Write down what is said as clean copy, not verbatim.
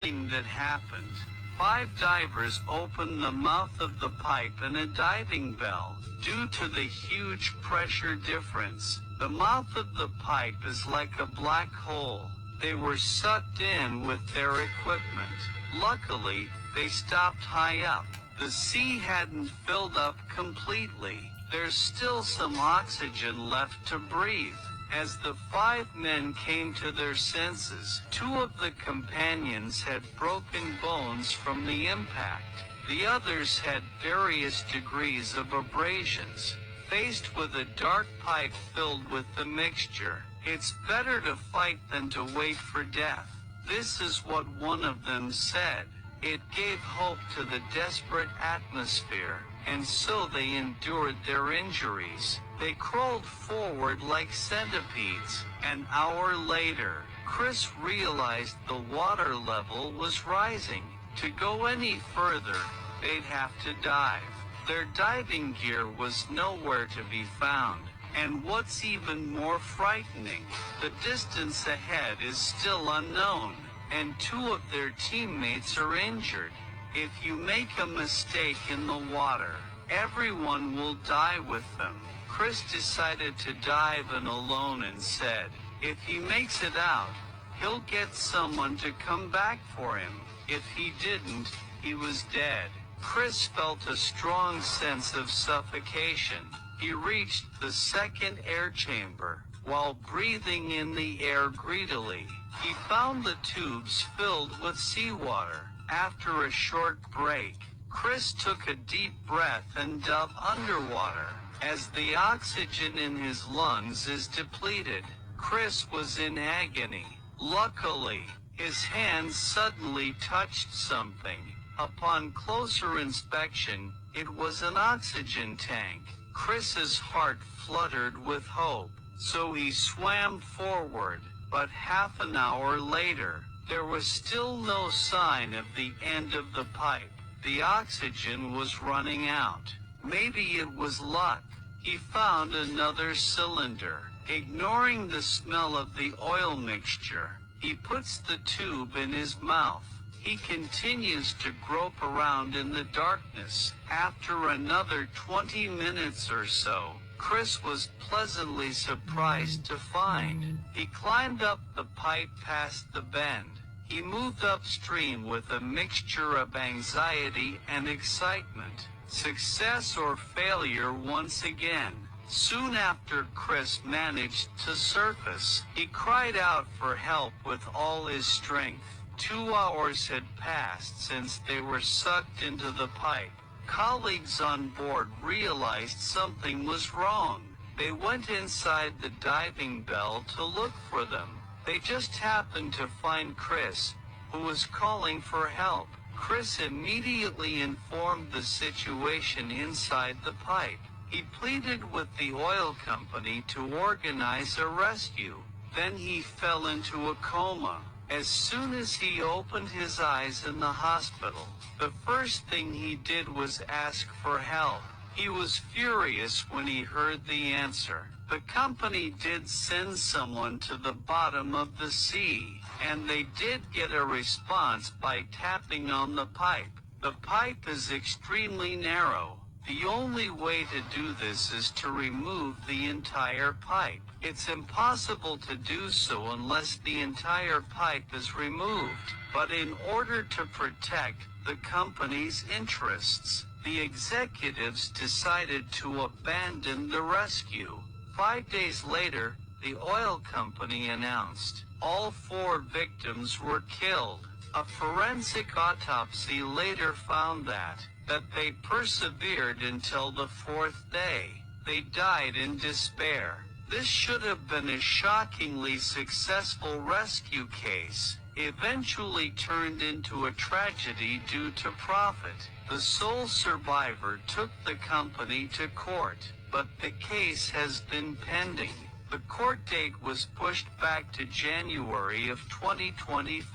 thing that happened. 5 divers opened the mouth of the pipe and a diving bell. Due to the huge pressure difference, the mouth of the pipe is like a black hole. They were sucked in with their equipment. Luckily, they stopped high up. The sea hadn't filled up completely. There's still some oxygen left to breathe. As the 5 men came to their senses, 2 of the companions had broken bones from the impact. The others had various degrees of abrasions. Faced with a dark pipe filled with the mixture, it's better to fight than to wait for death. This is what one of them said. It gave hope to the desperate atmosphere, and so they endured their injuries. They crawled forward like centipedes. An hour later, Chris realized the water level was rising. To go any further, they'd have to dive. Their diving gear was nowhere to be found. And what's even more frightening, the distance ahead is still unknown, and 2 of their teammates are injured. If you make a mistake in the water, everyone will die with them. Chris decided to dive in alone and said, if he makes it out, he'll get someone to come back for him. If he didn't, he was dead. Chris felt a strong sense of suffocation. He reached the second air chamber. While breathing in the air greedily, he found the tubes filled with seawater. After a short break, Chris took a deep breath and dove underwater. As the oxygen in his lungs is depleted, Chris was in agony. Luckily, his hand suddenly touched something. Upon closer inspection, it was an oxygen tank. Chris's heart fluttered with hope, so he swam forward. But half an hour later, there was still no sign of the end of the pipe. The oxygen was running out. Maybe it was luck. He found another cylinder. Ignoring the smell of the oil mixture, he puts the tube in his mouth. He continues to grope around in the darkness. After another 20 minutes or so, Chris was pleasantly surprised to find he climbed up the pipe past the bend. He moved upstream with a mixture of anxiety and excitement. Success or failure once again. Soon after Chris managed to surface, he cried out for help with all his strength. 2 hours had passed since they were sucked into the pipe. Colleagues on board realized something was wrong. They went inside the diving bell to look for them. They just happened to find Chris, who was calling for help. Chris immediately informed the situation inside the pipe. He pleaded with the oil company to organize a rescue. Then he fell into a coma. As soon as he opened his eyes in the hospital, the first thing he did was ask for help. He was furious when he heard the answer. The company did send someone to the bottom of the sea, and they did get a response by tapping on the pipe. The pipe is extremely narrow. The only way to do this is to remove the entire pipe. It's impossible to do so unless the entire pipe is removed. But in order to protect the company's interests, the executives decided to abandon the rescue. 5 days later, the oil company announced all 4 victims were killed. A forensic autopsy later found that they persevered until the 4th day. They died in despair. This should have been a shockingly successful rescue case, eventually turned into a tragedy due to profit. The sole survivor took the company to court, but the case has been pending. The court date was pushed back to January of 2025.